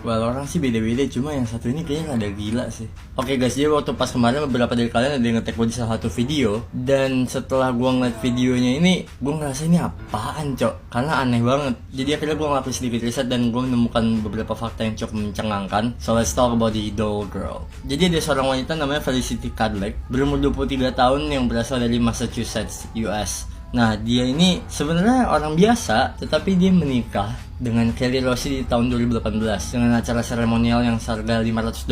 Well, orang sih beda-beda, cuma yang satu ini kayaknya ada gila sih. Oke guys, jadi waktu pas kemarin beberapa dari kalian ada yang nge-tag gue di salah satu video, dan setelah gue ngeliat videonya ini, gue ngerasa ini apaan cok, karena aneh banget. Jadi akhirnya gue ngelakuin sedikit riset dan gue menemukan beberapa fakta yang cukup mencengangkan. So let's talk about the doll girl. Jadi ada seorang wanita namanya Felicity Cadleck, berumur 23 tahun yang berasal dari Massachusetts, US. Nah, dia ini sebenarnya orang biasa, tetapi dia menikah dengan Kelly Rossi di tahun 2018 dengan acara seremonial yang seharga $500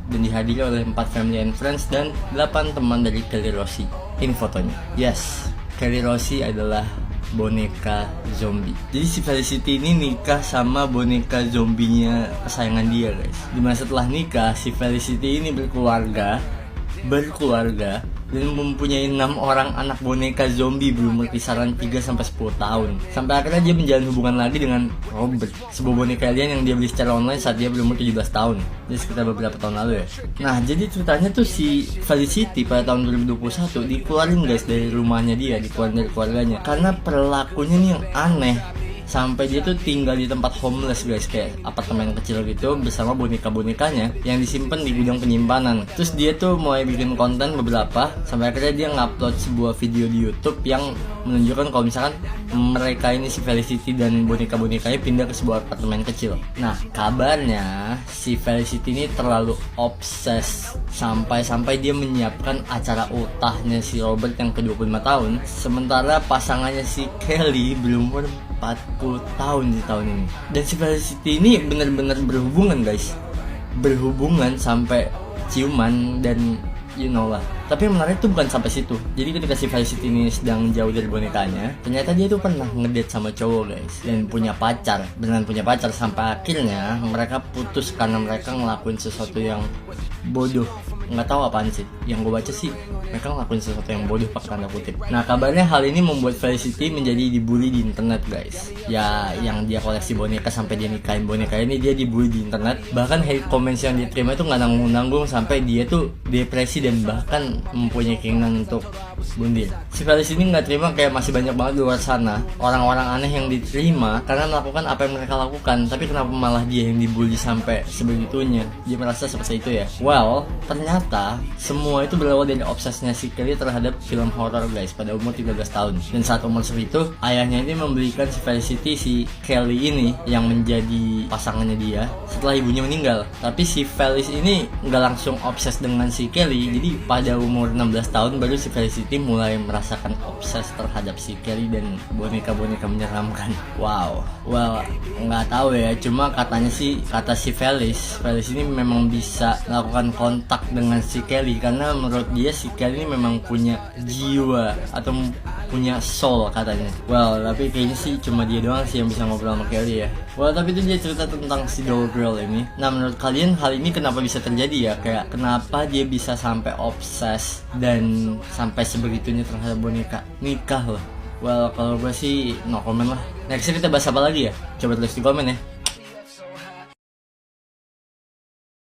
dan dihadiri oleh 4 family and friends dan 8 teman dari Kelly Rossi. Ini fotonya. Yes, Kelly Rossi adalah boneka zombie. Jadi si Felicity ini nikah sama boneka zombinya kesayangan dia guys. Dimana setelah nikah, si Felicity ini berkeluarga dan mempunyai 6 orang anak boneka zombie berumur kisaran 3-10 tahun. Sampai akhirnya dia menjalin hubungan lagi dengan Robert, sebuah boneka alien yang dia beli secara online saat dia berumur 17 tahun. Jadi sekitar beberapa tahun lalu ya. Nah, jadi ceritanya tuh si Felicity pada tahun 2021 dikeluarin guys dari rumahnya dia, dikeluarin dari keluarganya. Karena perilakunya nih yang aneh. Sampai dia tuh tinggal di tempat homeless guys, kayak apartemen kecil gitu bersama boneka-bonekanya yang disimpan di gudang penyimpanan. Terus dia tuh mulai bikin konten beberapa, sampai akhirnya dia ngupload sebuah video di YouTube yang menunjukkan kalau misalkan mereka ini si Felicity dan boneka-bonekanya pindah ke sebuah apartemen kecil. Nah, kabarnya si Felicity ini terlalu obses sampai dia menyiapkan acara ultahnya si Robert yang ke-25 tahun, sementara pasangannya si Kelly berumur 40 tahun di tahun ini. Dan si Felicity ini benar-benar berhubungan guys, berhubungan sampai ciuman dan you know lah. Tapi yang menarik tuh bukan sampai situ. Jadi ketika si Felicity ini sedang jauh dari bonekanya, ternyata dia tuh pernah ngedate sama cowok guys, dan punya pacar, beneran punya pacar. Sampai akhirnya mereka putus karena mereka ngelakuin sesuatu yang bodoh. Nggak tahu apaan sih, yang gue baca sih mereka ngelakuin sesuatu yang bodoh pakai tanda kutip. Nah, kabarnya hal ini membuat Felicity menjadi dibully di internet guys. Ya, yang dia koleksi boneka sampai dia nikahin boneka ini, dia dibully di internet. Bahkan hate comments yang dia terima itu nggak nanggung-nanggung, sampai dia tuh depresi dan bahkan mempunyai keinginan untuk bunuh diri. Si Felicity ini nggak terima kayak masih banyak banget di luar sana orang-orang aneh yang diterima karena melakukan apa yang mereka lakukan, tapi kenapa malah dia yang dibully sampai sebegitunya? Dia merasa seperti itu ya. Well, ternyata semua itu berawal dari obsesnya si Kelly terhadap film horor guys pada umur 13 tahun. Dan saat umur segitu, ayahnya ini membelikan si Felicity si Kelly ini yang menjadi pasangannya dia setelah ibunya meninggal. Tapi si Felice ini nggak langsung obses dengan si Kelly. Jadi pada umur 16 tahun baru si Felicity mulai merasakan obses terhadap si Kelly dan boneka-boneka menyeramkan. Wow, well nggak tahu ya, cuma katanya sih, kata si Felice ini memang bisa melakukan kontak dengan si Kelly karena menurut dia si Kelly ini memang punya jiwa atau punya soul katanya. Well, tapi kayaknya sih cuma dia doang sih yang bisa ngobrol sama Kelly ya. Well, tapi itu dia cerita tentang si doll girl ini. Nah, menurut kalian hal ini kenapa bisa terjadi ya? Kayak kenapa dia bisa sampai obses dan sampai sebegitunya terhadap boneka? Nikah loh. Well, kalau gue sih no comment lah. Next kita bahas apa lagi ya? Coba tulis di komen ya.